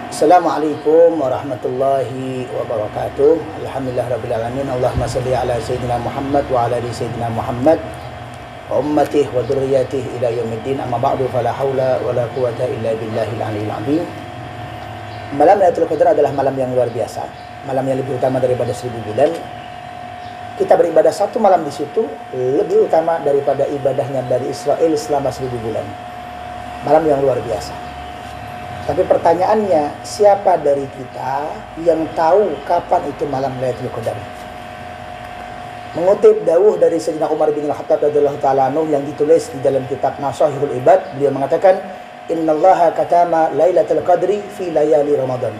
Assalamualaikum warahmatullahi wabarakatuh. Alhamdulillah rabbil alamin. Allahumma salli ala sayyidina Muhammad wa ala ali sayyidina Muhammad wa ummatihi wa dzurriyyatihi ila yaumiddin. Amma ba'du, fala haula wala quwwata illa billahil aliyil azim. Malam Lailatul Qadar adalah malam yang luar biasa, malam yang lebih utama daripada 1000 bulan. Kita beribadah satu malam di situ lebih utama daripada ibadahnya dari Israel selama 1000 bulan. Malam yang luar biasa. Tapi pertanyaannya, siapa dari kita yang tahu kapan itu malam Lailatul Qadar? Mengutip dawuh dari Sayyidina Umar bin Al-Khattab radhiyallahu ta'ala anhu yang ditulis di dalam kitab Nasahihul Ibad, beliau mengatakan, "Innallaha katama Lailatul Qadri fi layali Ramadan."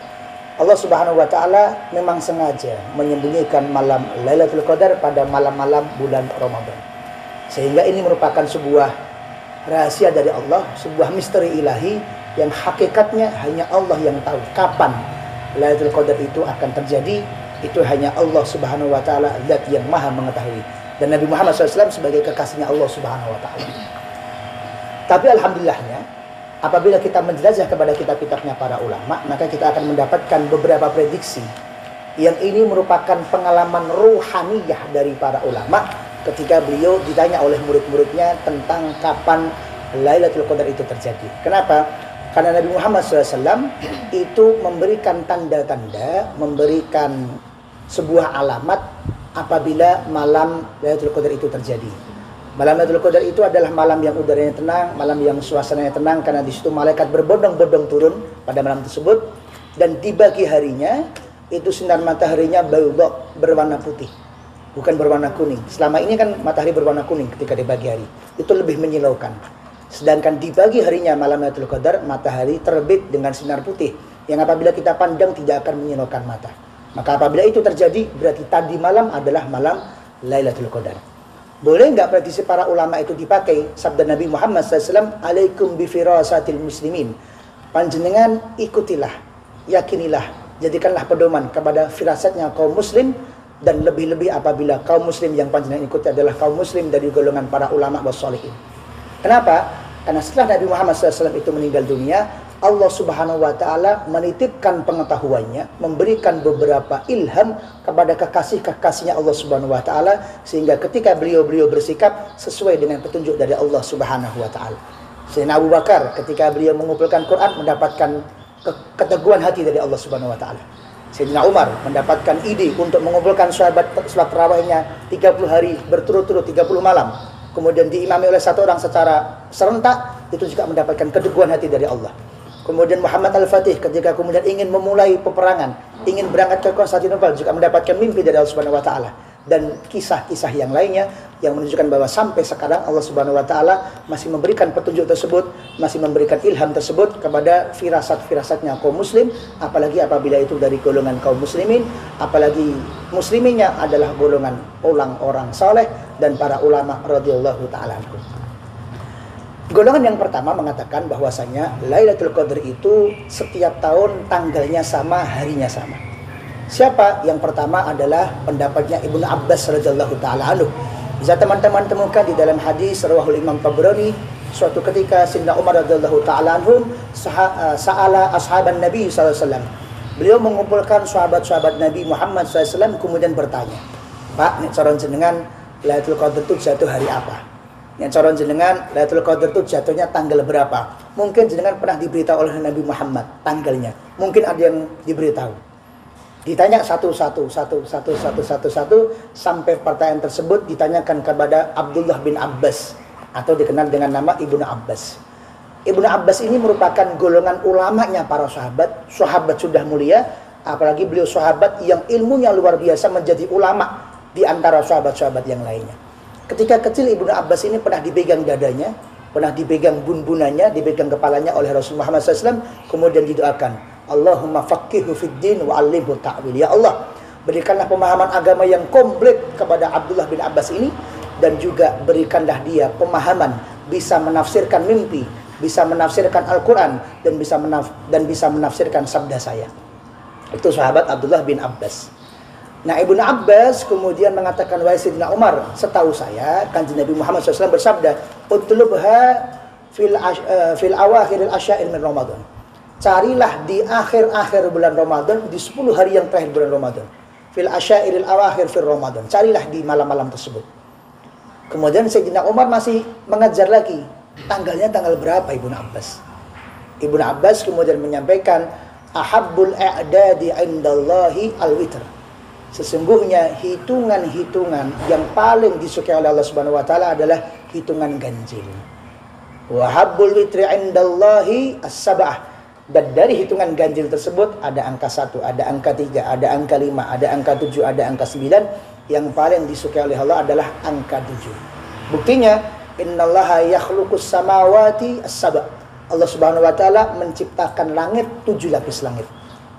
Allah Subhanahu wa taala memang sengaja menyembunyikan malam Lailatul Qadar pada malam-malam bulan Ramadan. Sehingga ini merupakan sebuah rahasia dari Allah, sebuah misteri ilahi yang hakikatnya hanya Allah yang tahu kapan Lailatul Qadar itu akan terjadi. Itu hanya Allah Subhanahu wa taala, zat yang maha mengetahui, dan Nabi Muhammad SAW sebagai kekasihnya Allah Subhanahu wa taala. Tapi alhamdulillahnya, apabila kita menjelajah kepada kitab-kitabnya para ulama, maka kita akan mendapatkan beberapa prediksi yang ini merupakan pengalaman ruhaniyah dari para ulama ketika beliau ditanya oleh murid-muridnya tentang kapan Lailatul Qadar itu terjadi. Kenapa? Karena Nabi Muhammad SAW itu memberikan tanda-tanda, memberikan sebuah alamat apabila malam Lailatul Qadar itu terjadi. Malam Lailatul Qadar itu adalah malam yang udaranya tenang, malam yang suasananya tenang, karena di situ malaikat berbondong-bondong turun pada malam tersebut. Dan di pagi harinya itu sinar mataharinya berwarna putih, bukan berwarna kuning. Selama ini kan matahari berwarna kuning ketika di pagi hari, itu lebih menyilaukan. Sedangkan di pagi harinya malam Lailatul Qadar, matahari terbit dengan sinar putih yang apabila kita pandang tidak akan menyilaukan mata. Maka apabila itu terjadi, berarti tadi malam adalah malam Lailatul Qadar. Boleh nggak prediksi para ulama itu dipakai? Sabda Nabi Muhammad SAW, "Alaikum bifirasatil muslimin." Panjenengan ikutilah, yakinilah, jadikanlah pedoman kepada firasatnya kaum muslim, dan lebih-lebih apabila kaum muslim yang panjenengan ikuti adalah kaum muslim dari golongan para ulama wassalihin. Kenapa? Karena setelah Nabi Muhammad SAW itu meninggal dunia, Allah Subhanahu wa taala menitipkan pengetahuannya, memberikan beberapa ilham kepada kekasih-kekasihnya Allah Subhanahu wa taala, sehingga ketika beliau bersikap sesuai dengan petunjuk dari Allah Subhanahu wa taala. Sayyidina Abu Bakar ketika beliau mengumpulkan Quran mendapatkan keteguhan hati dari Allah Subhanahu wa taala. Sayyidina Umar mendapatkan ide untuk mengumpulkan salat tarawihnya 30 hari berturut-turut, 30 malam. Kemudian diimami oleh satu orang secara serentak, itu juga mendapatkan keteguhan hati dari Allah. Kemudian Muhammad Al-Fatih ketika kemudian ingin memulai peperangan, ingin berangkat ke Konstantinopel, juga mendapatkan mimpi dari Allah Subhanahu wa taala. Dan kisah-kisah yang lainnya yang menunjukkan bahwa sampai sekarang Allah Subhanahu wa taala masih memberikan petunjuk tersebut, masih memberikan ilham tersebut kepada firasat-firasatnya kaum muslim, apalagi apabila itu dari golongan kaum muslimin, apalagi musliminnya adalah golongan orang saleh dan para ulama radhiyallahu taala anhum. Golongan yang pertama mengatakan bahwasanya Lailatul Qadar itu setiap tahun tanggalnya sama, harinya sama. Siapa? Yang pertama adalah pendapatnya Ibnu Abbas radhiyallahu taala anhu. Bisa teman-teman temukan di dalam hadis rawahul Imam Tabrani, suatu ketika Sayyidina Umar radhiyallahu taala anhum sa'ala ashaban Nabi sallallahu alaihi wasallam. Beliau mengumpulkan sahabat-sahabat Nabi Muhammad sallallahu alaihi wasallam kemudian bertanya, "Pak, nek coron jenengan Lailatul Qadar itu jatuh hari apa? Nek coron jenengan Lailatul Qadar itu jatuhnya tanggal berapa?" Mungkin jenengan pernah diberitahu oleh Nabi Muhammad tanggalnya. Mungkin ada yang diberitahu. Ditanya satu-satu sampai pertanyaan tersebut ditanyakan kepada Abdullah bin Abbas atau dikenal dengan nama Ibnu Abbas. Ibnu Abbas ini merupakan golongan ulamanya para sahabat sudah mulia, apalagi beliau sahabat yang ilmunya luar biasa menjadi ulama di antara sahabat-sahabat yang lainnya. Ketika kecil Ibnu Abbas ini pernah dipegang dadanya, pernah dipegang bunbunannya, dipegang kepalanya oleh Rasulullah Muhammad SAW, kemudian didoakan, "Allahumma faqqihhu fid din wa 'allimhu ta'wil." Ya Allah, berikanlah pemahaman agama yang komplit kepada Abdullah bin Abbas ini, dan juga berikanlah dia pemahaman bisa menafsirkan mimpi, bisa menafsirkan Al-Quran, dan bisa menafsirkan sabda saya. Itu sahabat Abdullah bin Abbas. Nah, Ibnu Abbas kemudian mengatakan, "Wahai Sayyidina Umar, setahu saya Kanjeng Nabi Muhammad SAW bersabda, utlubha fil awakhiril asya'ir min Ramadan." carilah di akhir-akhir bulan Ramadan, di 10 hari yang terakhir bulan Ramadan. Fil asyairil awakhir fil Ramadan. Carilah di malam-malam tersebut. Kemudian Sayyidina Umar masih mengajar lagi. Tanggalnya tanggal berapa Ibnu Abbas? Ibnu Abbas kemudian menyampaikan, ahabbul a'dadi indallahi al-witr. Sesungguhnya hitungan-hitungan yang paling disukai oleh Allah Subhanahu wa taala adalah hitungan ganjil. Wa habbul witri indallahi as-sab'ah. Dan dari hitungan ganjil tersebut ada angka 1, ada angka 3, ada angka 5, ada angka 7, ada angka 9. Yang paling disukai oleh Allah adalah angka 7. Buktinya, innallaha yakhluqus samawati as-sab'. Allah Subhanahu wa taala menciptakan langit 7 lapis langit.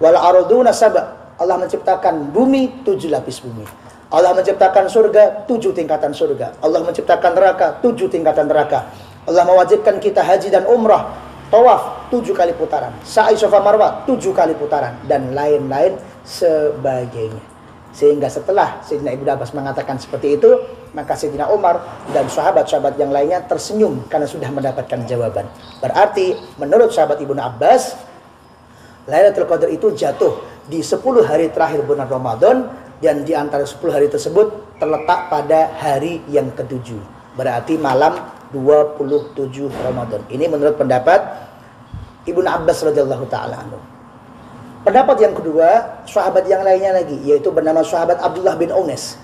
Wal arduna sab'. Allah menciptakan bumi 7 lapis bumi. Allah menciptakan surga 7 tingkatan surga. Allah menciptakan neraka 7 tingkatan neraka. Allah mewajibkan kita haji dan umrah, tawaf 7 kali putaran, sa'i Safa Marwah 7 kali putaran, dan lain-lain sebagainya. Sehingga setelah Sayyidina Ibnu Abbas mengatakan seperti itu, maka Sayyidina Umar dan sahabat-sahabat yang lainnya tersenyum karena sudah mendapatkan jawaban. Berarti menurut sahabat Ibnu Abbas, Lailatul Qadar itu jatuh di 10 hari terakhir bulan Ramadan, dan di antara 10 hari tersebut terletak pada hari yang ke-7. Berarti malam 27 Ramadan. Ini menurut pendapat Ibnu Abbas radhiyallahu taala anhu. Pendapat yang kedua, sahabat yang lainnya lagi, yaitu bernama sahabat Abdullah bin Unais.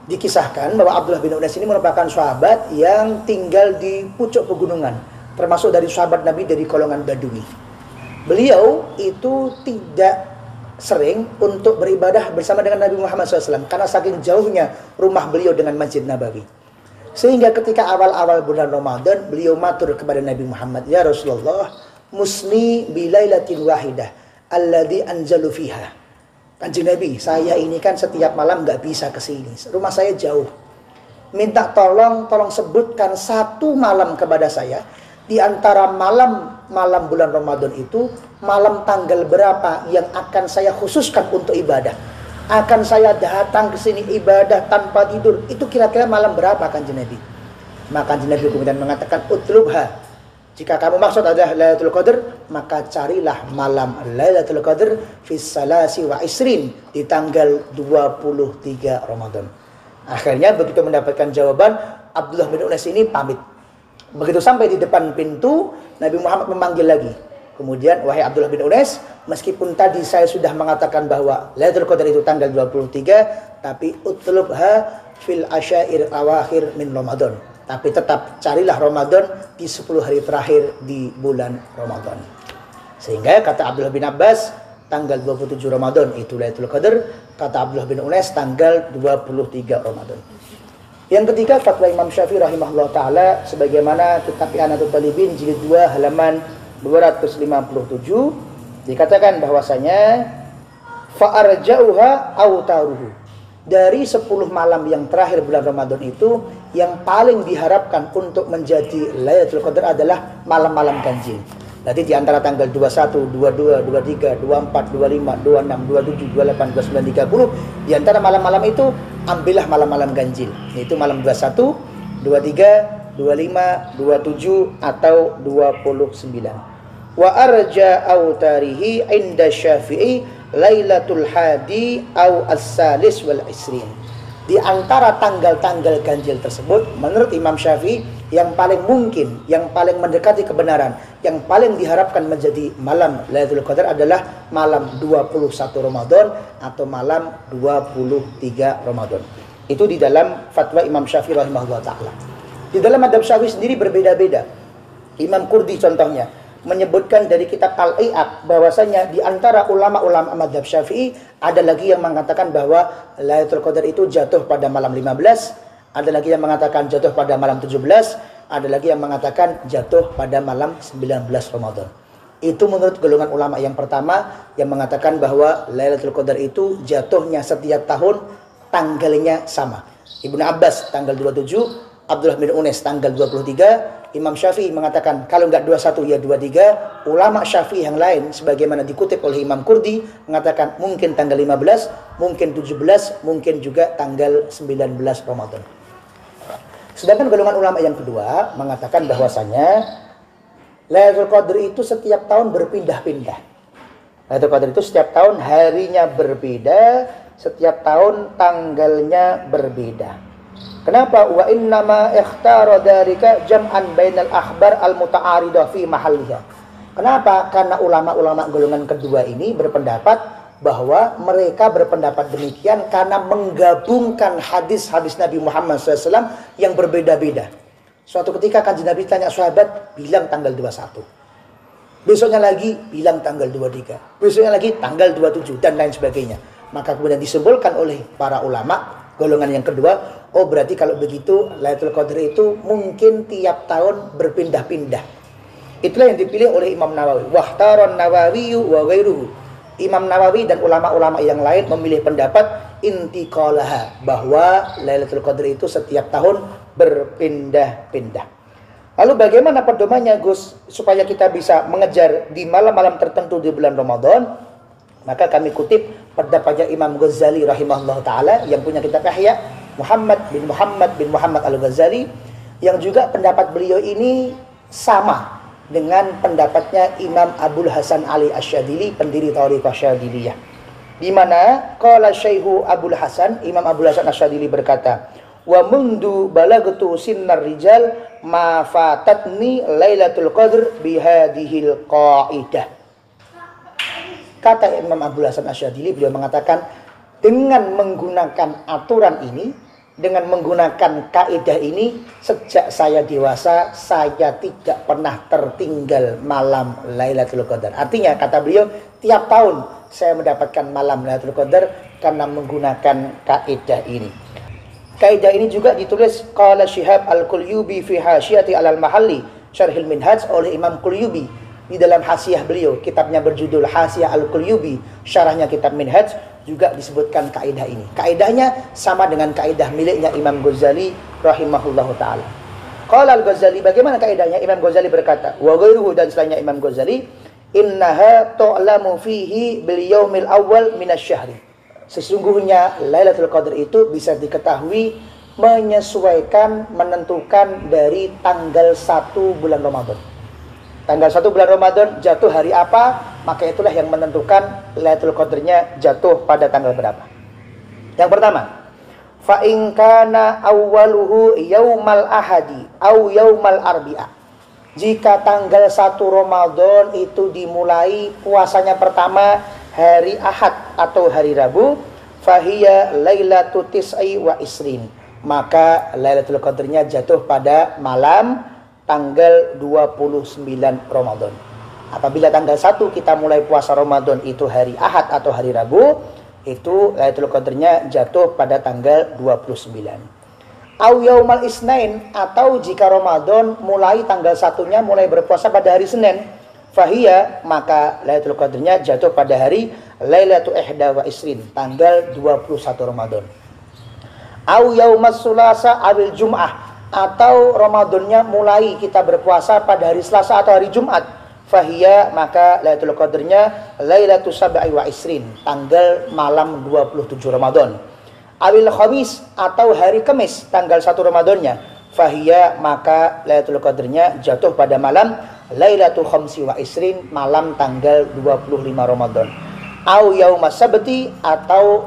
Dikisahkan bahwa Abdullah bin Unais ini merupakan sahabat yang tinggal di pucuk pegunungan, termasuk dari sahabat Nabi dari golongan Badui. Beliau itu tidak sering untuk beribadah bersama dengan Nabi Muhammad SAW karena saking jauhnya rumah beliau dengan Masjid Nabawi. Sehingga ketika awal-awal bulan Ramadan, beliau matur kepada Nabi Muhammad, "Ya Rasulullah, musni bilailatin wahidah alladhi anzalu fiha." Kanjeng Nabi, saya ini kan setiap malam nggak bisa ke sini. Rumah saya jauh. Minta tolong sebutkan satu malam kepada saya di antara malam bulan Ramadan itu, malam tanggal berapa yang akan saya khususkan untuk ibadah. Akan saya datang ke sini ibadah tanpa tidur. Itu kira-kira malam berapa Kanjeng Nabi? Maka Kanjeng Nabi kemudian mengatakan, utlubha. Jika kamu maksud adalah Lailatul Qadar, maka carilah malam Lailatul Qadar fis salasi wa isrin, di tanggal 23 Ramadan. Akhirnya begitu mendapatkan jawaban, Abdullah bin Unais ini pamit. Begitu sampai di depan pintu, Nabi Muhammad memanggil lagi. Kemudian, wahai Abdullah bin Unais, meskipun tadi saya sudah mengatakan bahwa Lailatul Qadar itu tanggal 23, tapi utlubha fil asyair awakhir min Ramadan. Tapi tetap carilah Ramadan di 10 hari terakhir di bulan Ramadan. Sehingga kata Abdullah bin Abbas, tanggal 27 Ramadan itu Lailatul Qadar. Kata Abdullah bin Unais, tanggal 23 Ramadan. Yang ketiga, fatwa Imam Syafi'i rahimahullah ta'ala, sebagaimana kitab I'anatul Talibin jilid 2 halaman 257, dikatakan bahwasanya fa'arja'uha autaruhu. Dari 10 malam yang terakhir bulan Ramadan itu, yang paling diharapkan untuk menjadi Lailatul Qadar adalah malam-malam ganjil. Jadi di antara tanggal 21, 22, 23, 24, 25, 26, 27, 28, 29, 30, di antara malam-malam itu ambillah malam-malam ganjil, yaitu malam 21, 23, 25, 27 atau 29. Wa arja autarihi inda Syafi'i Lailatul Hadi au as-salis wal isrin. Di antara tanggal-tanggal ganjil tersebut, menurut Imam Syafi'i, yang paling mungkin, yang paling mendekati kebenaran, yang paling diharapkan menjadi malam Lailatul Qadar adalah malam 21 Ramadan atau malam 23 Ramadan. Itu di dalam fatwa Imam Syafi'i rahimahullah ta'ala. Di dalam madhab Syafi'i sendiri berbeda-beda. Imam Qurdi contohnya menyebutkan dari kitab Al-I'ab bahwasanya di antara ulama-ulama madhab Syafi'i ada lagi yang mengatakan bahwa Lailatul Qadar itu jatuh pada malam 15, ada lagi yang mengatakan jatuh pada malam 17, ada lagi yang mengatakan jatuh pada malam 19 Ramadan. Itu menurut golongan ulama yang pertama yang mengatakan bahwa Lailatul Qadar itu jatuhnya setiap tahun, tanggalnya sama. Ibnu Abbas tanggal 27, Abdullah bin Unais tanggal 23, Imam Syafi'i mengatakan kalau enggak 21 ya 23. Ulama Syafi'i yang lain sebagaimana dikutip oleh Imam Qurdi mengatakan mungkin tanggal 15, mungkin 17, mungkin juga tanggal 19 Ramadan. Sedangkan golongan ulama yang kedua mengatakan bahwasanya Lailatul Qadar itu setiap tahun berpindah-pindah. Lailatul Qadar itu setiap tahun harinya berbeda, setiap tahun tanggalnya berbeda. Kenapa? Wa innama ikhtara dzalika jam'an bainal akhbar al-muta'aridah fi mahalliha. Kenapa? Karena ulama-ulama golongan kedua ini berpendapat bahwa mereka berpendapat demikian karena menggabungkan hadis-hadis Nabi Muhammad SAW yang berbeda-beda. Suatu ketika Kanjeng Nabi tanya sahabat, bilang tanggal 21. Besoknya lagi bilang tanggal 23. Besoknya lagi tanggal 27 dan lain sebagainya. Maka kemudian disimpulkan oleh para ulama golongan yang kedua, oh berarti kalau begitu Lailatul Qadar itu mungkin tiap tahun berpindah-pindah. Itulah yang dipilih oleh Imam Nawawi. Wahtaron Nawawi wa ghairuhu. Imam Nawawi dan ulama-ulama yang lain memilih pendapat intiqalaha, bahwa Lailatul Qadar itu setiap tahun berpindah-pindah. Lalu bagaimana pedomannya Gus supaya kita bisa mengejar di malam-malam tertentu di bulan Ramadan? Maka kami kutip pendapatnya Imam Ghazali rahimahullah ta'ala yang punya kitab Ihya, Muhammad bin Muhammad al-Ghazali, yang juga pendapat beliau ini sama dengan pendapatnya Imam Abul Hasan Ali Asy-Syadzili, pendiri Thariqah Syadziliyah. Di mana qala Syaihu Abul Hasan, Imam Abul Hasan Asy-Syadzili berkata, wa mundu balagtu sinnar rijal ma fatatni Lailatul Qadr bihadhil qaidah. Kata Imam Abul Hasan Asy-Syadzili, beliau mengatakan, dengan menggunakan aturan ini, dengan menggunakan kaidah ini, sejak saya dewasa saya tidak pernah tertinggal malam Lailatul Qadar. Artinya kata beliau, tiap tahun saya mendapatkan malam Lailatul Qadar karena menggunakan kaidah ini. Kaidah ini juga ditulis qala Syihab Al-Qulyubi fi Hasyiyati Al-Mahalli Syarhil Minhaj oleh Imam Qulyubi di dalam hasyiah beliau, kitabnya berjudul Hasyiyah Al-Qulyubi, syarahnya kitab Minhaj, juga disebutkan kaidah ini. Kaidahnya sama dengan kaidah miliknya Imam Ghazali rahimahullahu taala. Qala Al-Ghazali, bagaimana kaidahnya? Imam Ghazali berkata, wa ghairuhu, dan selainnya Imam Ghazali, innaha tu'lamu fihi bil yaumil awwal minasy-syahri. Sesungguhnya Lailatul Qadar itu bisa diketahui menyesuaikan, menentukan dari tanggal 1 bulan Ramadan. Tanggal 1 bulan Ramadan jatuh hari apa, maka itulah yang menentukan Lailatul Qadarnya jatuh pada tanggal berapa. Yang pertama, fa in kana awwaluhu yaumal ahadi au yaumal arbi'a. Jika tanggal 1 Ramadan itu dimulai puasanya pertama hari Ahad atau hari Rabu, fahiya lailatul tis'i wa isrin, maka Lailatul Qadarnya jatuh pada malam tanggal 29 Ramadan. Apabila tanggal 1 kita mulai puasa Ramadan itu hari Ahad atau hari Rabu, itu Lailatul Qadarnya jatuh pada tanggal 29. Au yaumal isnain, atau jika Ramadan mulai tanggal 1-nya mulai berpuasa pada hari Senin, fahiya, maka Lailatul Qadarnya jatuh pada hari Lailatul Ihda wa Isrin, tanggal 21 Ramadan. Au yaumas sulasa awil jum'ah, atau Ramadannya mulai kita berpuasa pada hari Selasa atau hari Jumat, fahiya, maka Lailatul Qadarnya Lailatul Sab'i wa Isrin, tanggal malam 27 Ramadan. Awil Khamis, atau hari Kamis tanggal 1 Ramadannya, fahiya, maka Lailatul Qadarnya jatuh pada malam Lailatul Khamsi wa Isrin, malam tanggal 25 Ramadan. Au yaumas sabti, atau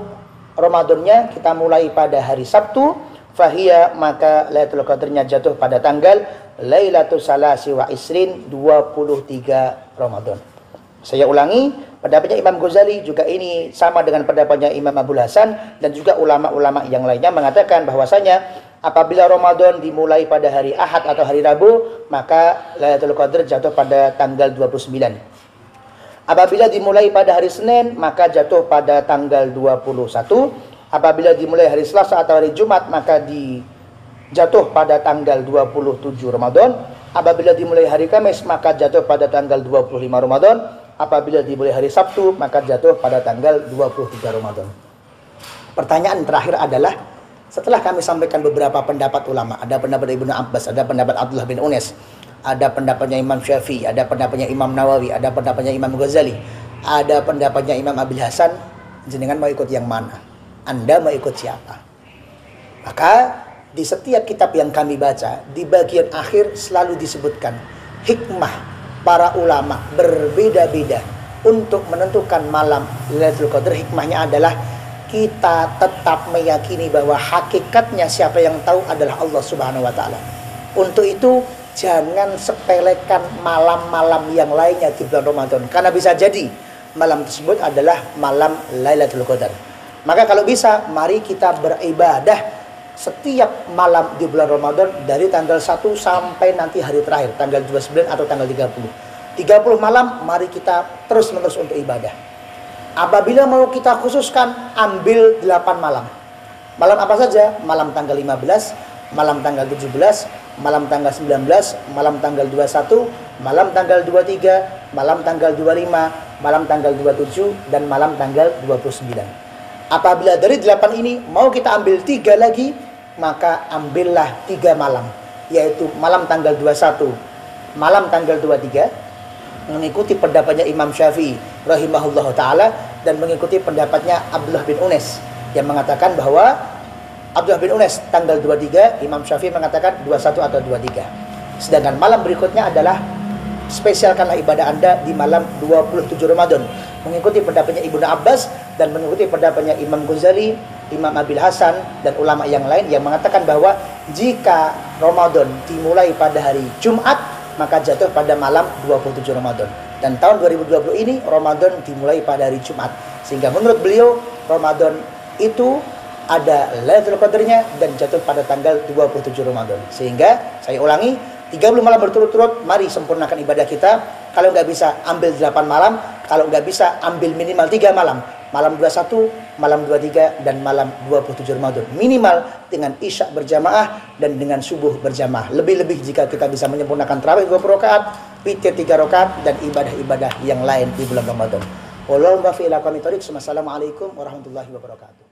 Ramadannya kita mulai pada hari Sabtu, fahiya, maka Lailatul Qadarnya jatuh pada tanggal Lailatul Salasi wa Isrin, 23 Ramadan. Saya ulangi, pendapatnya Imam Ghazali juga ini sama dengan pendapatnya Imam Abul Hasan, dan juga ulama-ulama yang lainnya mengatakan bahwasanya apabila Ramadan dimulai pada hari Ahad atau hari Rabu, maka Lailatul Qadar jatuh pada tanggal 29. Apabila dimulai pada hari Senin, maka jatuh pada tanggal 21. Apabila dimulai hari Selasa atau hari Jumat, maka jatuh pada tanggal 27 Ramadan. Apabila dimulai hari Kamis, maka jatuh pada tanggal 25 Ramadan. Apabila dimulai hari Sabtu, maka jatuh pada tanggal 23 Ramadan. Pertanyaan terakhir adalah, setelah kami sampaikan beberapa pendapat ulama, ada pendapat Ibnu Abbas, ada pendapat Abdullah bin Unes, ada pendapatnya Imam Syafi'i, ada pendapatnya Imam Nawawi, ada pendapatnya Imam Ghazali, ada pendapatnya Imam Abil Hasan, jenengan mau ikut yang mana? Anda mau ikut siapa? Maka di setiap kitab yang kami baca, di bagian akhir selalu disebutkan hikmah para ulama berbeda-beda untuk menentukan malam Lailatul Qadar, hikmahnya adalah kita tetap meyakini bahwa hakikatnya siapa yang tahu adalah Allah Subhanahu wa taala. Untuk itu jangan sepelekan malam-malam yang lainnya di bulan Ramadan, karena bisa jadi malam tersebut adalah malam Lailatul Qadar. Maka kalau bisa, mari kita beribadah setiap malam di bulan Ramadan dari tanggal 1 sampai nanti hari terakhir, tanggal 29 atau tanggal 30. 30 malam, mari kita terus-menerus untuk ibadah. Apabila mau kita khususkan, ambil 8 malam. Malam apa saja? Malam tanggal 15, malam tanggal 17, malam tanggal 19, malam tanggal 21, malam tanggal 23, malam tanggal 25, malam tanggal 27, dan malam tanggal 29. Apabila dari 8 ini mau kita ambil 3 lagi, maka ambillah 3 malam, yaitu malam tanggal 21, malam tanggal 23, mengikuti pendapatnya Imam Syafi'i rahimahullah ta'ala, dan mengikuti pendapatnya Abdullah bin Unes yang mengatakan bahwa Abdullah bin Unes tanggal 23, Imam Syafi'i mengatakan 21 atau 23. Sedangkan malam berikutnya adalah spesialkanlah ibadah Anda di malam 27 Ramadan, mengikuti pendapatnya Ibnu Abbas dan mengikuti pendapatnya Imam Ghazali, Imam Abil Hasan, dan ulama yang lain yang mengatakan bahwa jika Ramadan dimulai pada hari Jumat, maka jatuh pada malam 27 Ramadan. Dan tahun 2020 ini Ramadan dimulai pada hari Jumat. Sehingga menurut beliau Ramadan itu ada Lailatul Qadarnya dan jatuh pada tanggal 27 Ramadan. Sehingga saya ulangi, 30 malam berturut-turut, mari sempurnakan ibadah kita. Kalau nggak bisa, ambil 8 malam. Kalau nggak bisa, ambil minimal 3 malam. Malam 21, malam 23, dan malam 27 Ramadan. Minimal dengan isya berjamaah dan dengan subuh berjamaah. Lebih-lebih jika kita bisa menyempurnakan tarawih 20 rakaat, witir 3 rakaat, dan ibadah-ibadah yang lain di bulan Ramadan. Wassalamualaikum warahmatullahi wabarakatuh.